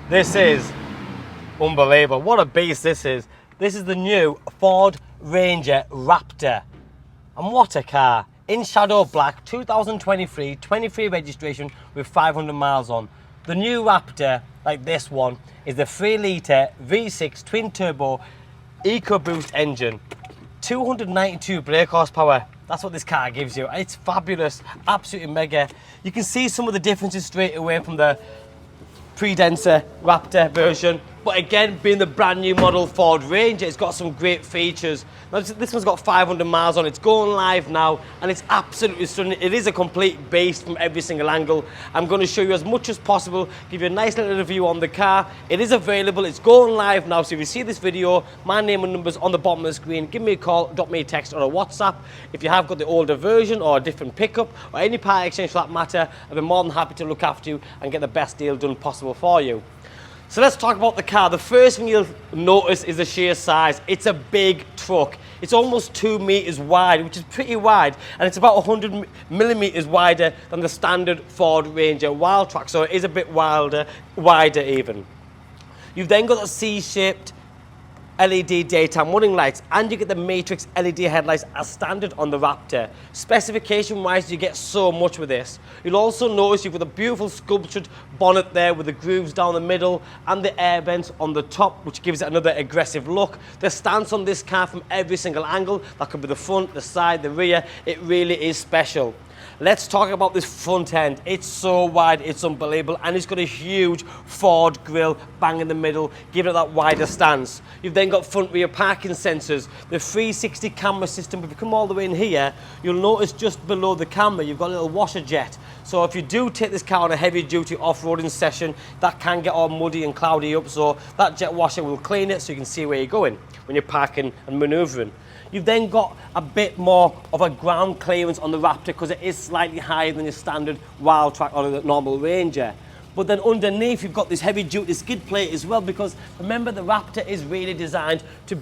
This is unbelievable. What a beast this is. This is the new Ford Ranger Raptor. And what a car. In shadow black, 2023, 23 registration with 500 miles on. The new Raptor, like this one, is the 3-litre V6 twin turbo EcoBoost engine. 292 brake horsepower. That's what this car gives you. It's fabulous, absolutely mega. You can see some of the differences straight away from the pre-denser Raptor version, but again, being the brand new model Ford Ranger, it's got some great features. Now, this one's got 500 miles on, it's going live now, and it's absolutely stunning. It is a complete beast from every single angle. I'm going to show you as much as possible, give you a nice little review on the car. It is available, it's going live now, so if you see this video, my name and number's on the bottom of the screen. Give me a call, drop me a text or a WhatsApp. If you have got the older version or a different pickup, or any part exchange for that matter, I'll be more than happy to look after you and get the best deal done possible for you. So let's talk about the car. The first thing you'll notice is the sheer size. It's a big truck. It's almost 2 meters wide, which is pretty wide, and it's about 100 millimeters wider than the standard Ford Ranger Wildtrak, so it is a bit wider even. You've then got the C-shaped LED daytime running lights, and you get the Matrix LED headlights as standard on the Raptor. Specification wise, you get so much with this. You'll also notice you've got a beautiful sculptured bonnet there with the grooves down the middle and the air vents on the top, which gives it another aggressive look. The stance on this car from every single angle, that could be the front, the side, the rear, it really is special. Let's talk about this front end. It's so wide, it's unbelievable, and it's got a huge Ford grille bang in the middle, giving it that wider stance. You've then got front rear parking sensors, the 360 camera system. If you come all the way in here, you'll notice just below the camera, you've got a little washer jet. So if you do take this car on a heavy duty off-roading session, that can get all muddy and cloudy up, so that jet washer will clean it so you can see where you're going when you're parking and maneuvering. You've then got a bit more of a ground clearance on the Raptor because it is slightly higher than your standard Wildtrak or the normal Ranger. But then underneath you've got this heavy duty skid plate as well, because remember the Raptor is really designed to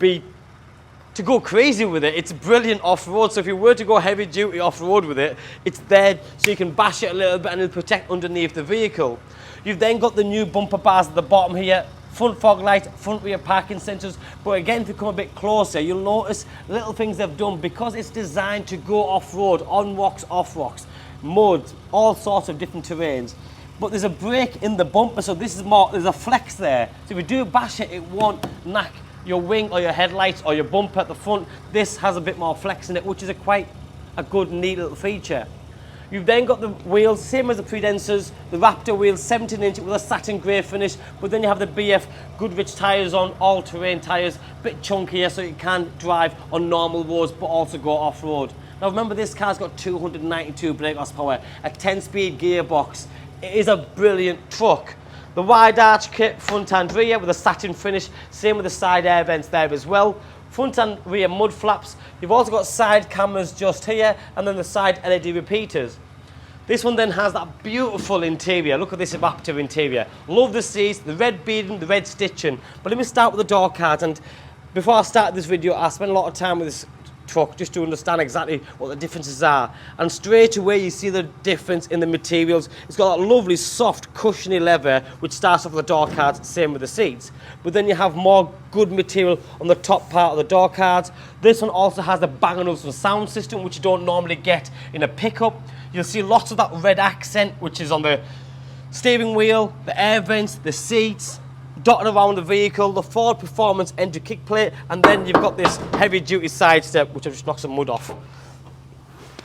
go crazy with it. It's brilliant off-road, so if you were to go heavy duty off-road with it, it's there so you can bash it a little bit and it'll protect underneath the vehicle. You've then got the new bumper bars at the bottom here, front fog light, front rear parking sensors. But again, if you come a bit closer, you'll notice little things they've done because it's designed to go off-road, on rocks, off rocks, mud, all sorts of different terrains. But there's a brake in the bumper, so this is more, there's a flex there. So if you do bash it, it won't knock your wing or your headlights or your bumper at the front. This has a bit more flex in it, which is quite a good, neat little feature. You've then got the wheels, same as the pre-densers, the Raptor wheels, 17-inch with a satin grey finish, but then you have the BF Goodrich tyres on, all-terrain tyres, a bit chunkier so you can drive on normal roads but also go off-road. Now remember, this car's got 292 brake horsepower, a 10-speed gearbox. It is a brilliant truck. The wide arch kit, front and rear with a satin finish, same with the side air vents there as well. Front and rear mud flaps. You've also got side cameras just here and then the side LED repeaters. This one then has that beautiful interior. Look at this Raptor interior. Love the seats, the red beading, the red stitching. But let me start with the door cards, and before I start this video, I spent a lot of time with this truck just to understand exactly what the differences are. And straight away you see the difference in the materials. It's got that lovely soft cushiony leather which starts off with the door cards, same with the seats. But then you have more good material on the top part of the door cards. This one also has the Bang & Olufsen sound system, which you don't normally get in a pickup. You'll see lots of that red accent, which is on the steering wheel, the air vents, the seats, dotted around the vehicle, the Ford Performance entry kick plate, and then you've got this heavy duty side step, which I've just knocked some mud off.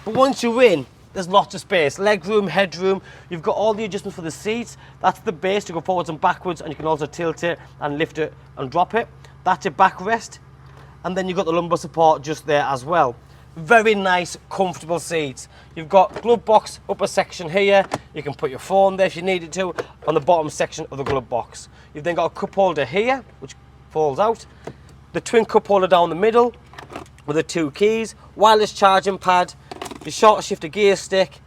But once you're in, there's lots of space, leg room, headroom. You've got all the adjustments for the seats. That's the base to go forwards and backwards, and you can also tilt it and lift it and drop it. That's your backrest, and then you've got the lumbar support just there as well. Very nice, comfortable seats. You've got glove box upper section here. You can put your phone there if you needed to, on the bottom section of the glove box. You've then got a cup holder here, which folds out. The twin cup holder down the middle with the 2 keys, wireless charging pad, your short shifter gear stick.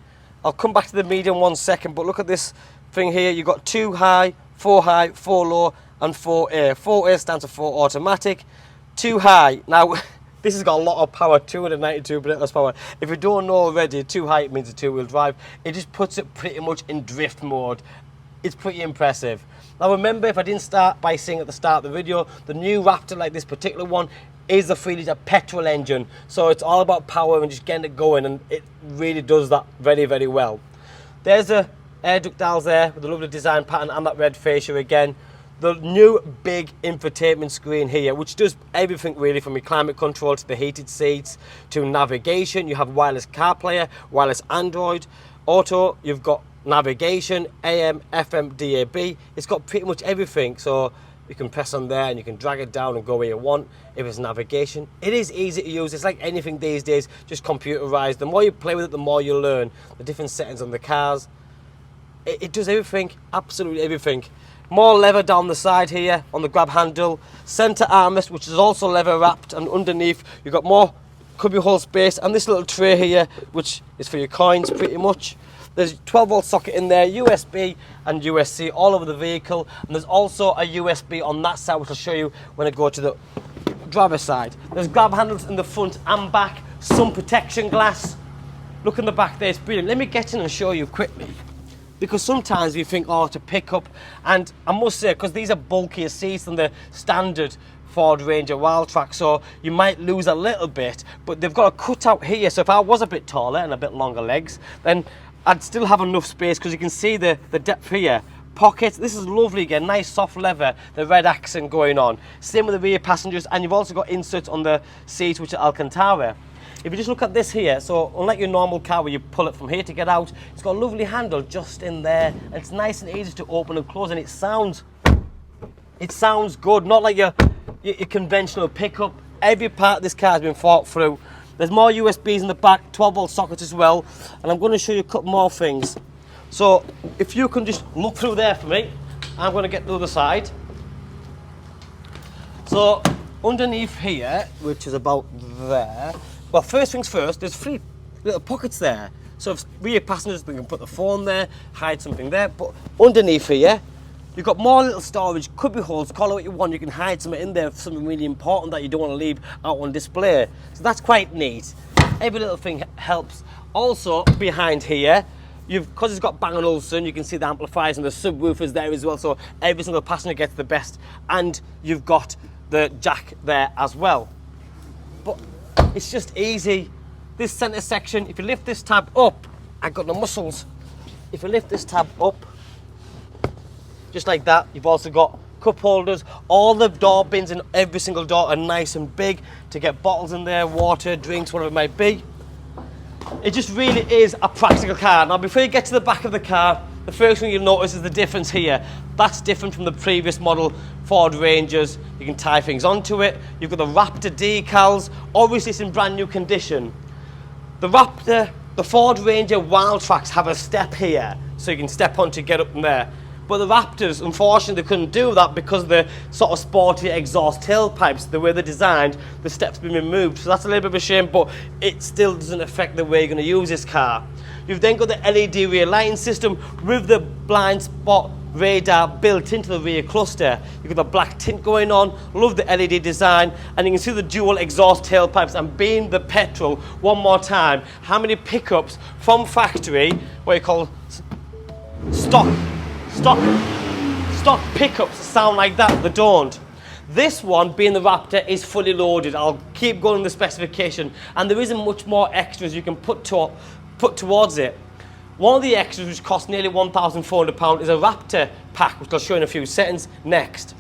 I'll come back to the medium 1 second, but look at this thing here. You've got 2 high, 4 low, and 4A. 4A stands for 4 automatic. 2 high. Now, this has got a lot of power, 292 brake horsepower. If you don't know already, 2 high means a 2-wheel drive. It just puts it pretty much in drift mode. it's pretty impressive. Now remember, if I didn't start by saying at the start of the video, the new Raptor, like this particular one, is a 3-litre petrol engine. So it's all about power and just getting it going, and it really does that very, very well. There's the air ductiles there with the lovely design pattern and that red fascia again. The new big infotainment screen here, which does everything really, from your climate control to the heated seats to navigation. You have wireless CarPlay, wireless Android Auto, you've got navigation, AM, FM, DAB. It's got pretty much everything, so you can press on there and you can drag it down and go where you want. If it's navigation, it is easy to use. It's like anything these days, just computerized. The more you play with it, the more you learn the different settings on the cars. It does everything, absolutely everything. More leather down the side here on the grab handle. Center armrest, which is also leather wrapped, and underneath you've got more cubbyhole space, and this little tray here, which is for your coins pretty much. There's a 12-volt socket in there, USB and USB-C all over the vehicle, and there's also a USB on that side, which I'll show you when I go to the driver's side. There's grab handles in the front and back, sun protection glass. Look in the back there, it's brilliant. Let me get in and show you quickly, because sometimes we think, oh, to pick up, and I must say, because these are bulkier seats than the standard Ford Ranger Wildtrak, so you might lose a little bit, but they've got a cutout here, so if I was a bit taller and a bit longer legs, then I'd still have enough space, because you can see the depth here. Pockets, this is lovely again, nice soft leather, the red accent going on. Same with the rear passengers, and you've also got inserts on the seats, which are Alcantara. If you just look at this here, so unlike your normal car where you pull it from here to get out, it's got a lovely handle just in there, and it's nice and easy to open and close, and it sounds good, not like your conventional pickup. Every part of this car has been thought through. There's more USBs in the back, 12-volt sockets as well, and I'm going to show you a couple more things. So if you can just look through there for me, I'm going to get to the other side. So underneath here, which is about there, well, first things first, there's 3 little pockets there. So if rear passengers, they can put the phone there, hide something there. But underneath here, you've got more little storage, cubby holes, call it what you want. You can hide something in there, something really important that you don't want to leave out on display. So that's quite neat. Every little thing helps. Also, behind here, because it's got Bang & Olufsen, you can see the amplifiers and the subwoofers there as well. So every single passenger gets the best. And you've got the jack there as well. But it's just easy. This center section, if you lift this tab up, I've got no muscles. If you lift this tab up, just like that, you've also got cup holders. All the door bins in every single door are nice and big to get bottles in there, water, drinks, whatever it might be. It just really is a practical car. Now, before you get to the back of the car, the first thing you'll notice is the difference here. That's different from the previous model Ford Rangers. You can tie things onto it. You've got the Raptor decals. Obviously, it's in brand new condition. The Raptor, the Ford Ranger Wildtraks have a step here, so you can step on to get up in there. But the Raptors, unfortunately, they couldn't do that because of the sort of sporty exhaust tailpipes, the way they're designed, the step's been removed. So that's a little bit of a shame, but it still doesn't affect the way you're going to use this car. You've then got the LED rear lighting system with the blind spot radar built into the rear cluster. You've got the black tint going on, love the LED design, and you can see the dual exhaust tailpipes. And being the petrol, one more time, how many pickups from factory, what you call stock pickups sound like that? They don't. This one, being the Raptor, is fully loaded. I'll keep going in the specification, and there isn't much more extras you can put towards it. One of the extras, which costs nearly £1,400, is a Raptor pack, which I'll show you in a few seconds next.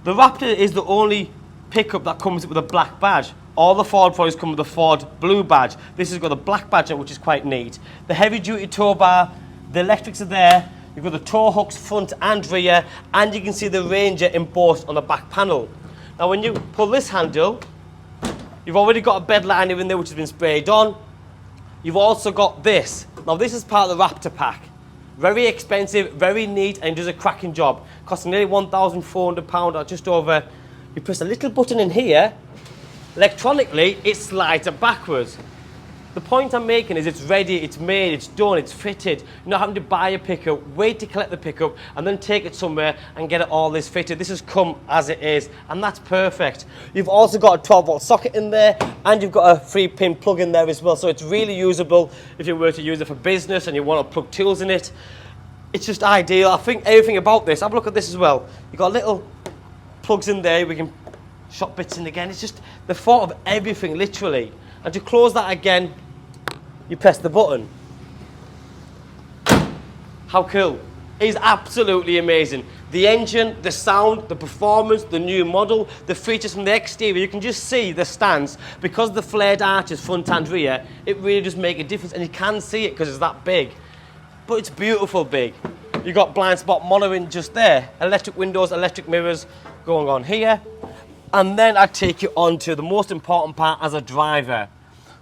The Raptor is the only pickup that comes with a black badge. All the Ford products come with a Ford blue badge. This has got a black badge, which is quite neat. The heavy-duty tow bar, the electrics are there. You've got the tow hooks front and rear, and you can see the Ranger embossed on the back panel. Now, when you pull this handle, you've already got a bed liner in there, which has been sprayed on. You've also got this. Now, this is part of the Raptor pack. Very expensive, very neat, and does a cracking job. Costing nearly £1,400 or just over. You press a little button in here. Electronically, it slides it backwards. The point I'm making is it's ready, it's made, it's done, it's fitted. You're not having to buy a pickup, wait to collect the pickup, and then take it somewhere and get it all this fitted. This has come as it is, and that's perfect. You've also got a 12-volt socket in there, and you've got a 3-pin plug in there as well, so it's really usable if you were to use it for business and you want to plug tools in it. it's just ideal. I think everything about this, have a look at this as well. You've got little plugs in there, we can shot bits in again. It's just the thought of everything, literally. And to close that again, you press the button. How cool. It is absolutely amazing. The engine, the sound, the performance, the new model, the features from the exterior, you can just see the stance. Because the flared arches front and rear, it really does make a difference, and you can see it because it's that big. But it's beautiful big. You've got blind spot monitoring just there. Electric windows, electric mirrors going on here. And then I take you on to the most important part as a driver.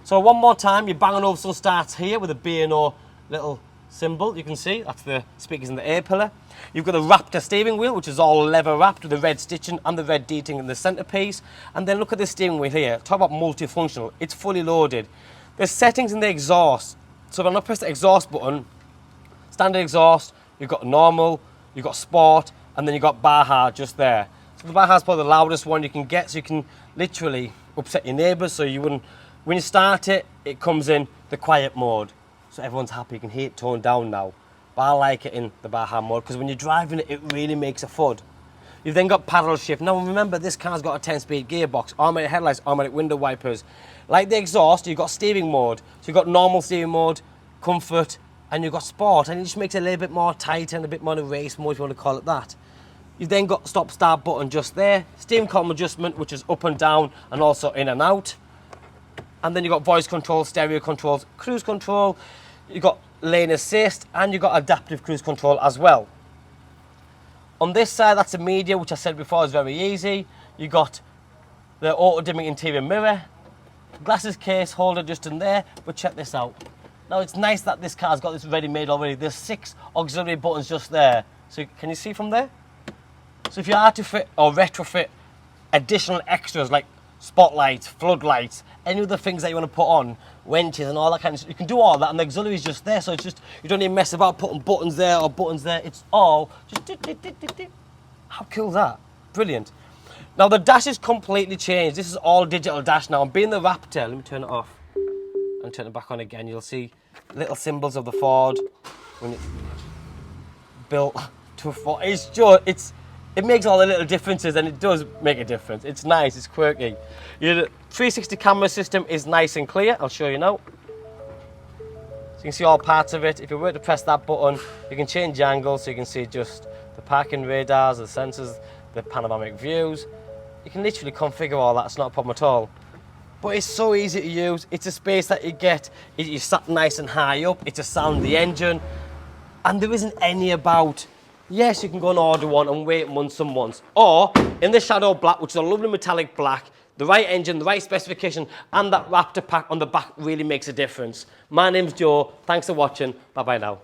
So one more time, your Bang & Olufsen starts here with a B&O little symbol. You can see that's the speakers in the A pillar. You've got a Raptor steering wheel, which is all leather wrapped with the red stitching and the red detailing in the centerpiece. And then look at the steering wheel here. Talk about multifunctional. It's fully loaded. There's settings in the exhaust. So when I press the exhaust button, standard exhaust, you've got normal, you've got sport, and then you've got Baja just there. So the Baja's probably the loudest one you can get, so you can literally upset your neighbours. So you wouldn't, when you start it, it comes in the quiet mode. So everyone's happy, you can hear it toned down now. But I like it in the Baja mode because when you're driving it, it really makes a thud. You've then got paddle shift. Now remember, this car's got a 10-speed gearbox, automatic headlights, automatic window wipers. Like the exhaust, you've got steering mode. So you've got normal steering mode, comfort, and you've got sport. And it just makes it a little bit more tight and a bit more of a race mode, if you want to call it that. You've then got stop-start button just there. Steering column adjustment, which is up and down and also in and out. And then you've got voice control, stereo controls, cruise control. You've got lane assist, and you've got adaptive cruise control as well. On this side, that's the media, which I said before is very easy. You've got the auto-dimming interior mirror, glasses case holder just in there, but check this out. Now it's nice that this car's got this ready-made already. There's 6 auxiliary buttons just there. So can you see from there? So if you are to fit or retrofit additional extras like spotlights, floodlights, any other things that you want to put on, winches and all that kind of stuff, you can do all that, and the auxiliary is just there, so it's just, you don't need to mess about putting buttons there or buttons there. It's all just How cool is that? Brilliant. Now the dash is completely changed. This is all digital dash now, and being the Raptor, let me turn it off and turn it back on again. You'll see little symbols of the Ford when it's built to a Ford. It's just, it makes all the little differences, and it does make a difference. It's nice, it's quirky. Your 360 camera system is nice and clear. I'll show you now. So you can see all parts of it. If you were to press that button, you can change the angle, so you can see just the parking radars, the sensors, the panoramic views. You can literally configure all that, it's not a problem at all. But it's so easy to use. It's a space that you get, you sat nice and high up, it's a sound of the engine, and there isn't any about, yes, you can go and order one and wait months and months. Or in the Shadow Black, which is a lovely metallic black, the right engine, the right specification, and that Raptor pack on the back really makes a difference. My name's Joe. Thanks for watching. Bye-bye now.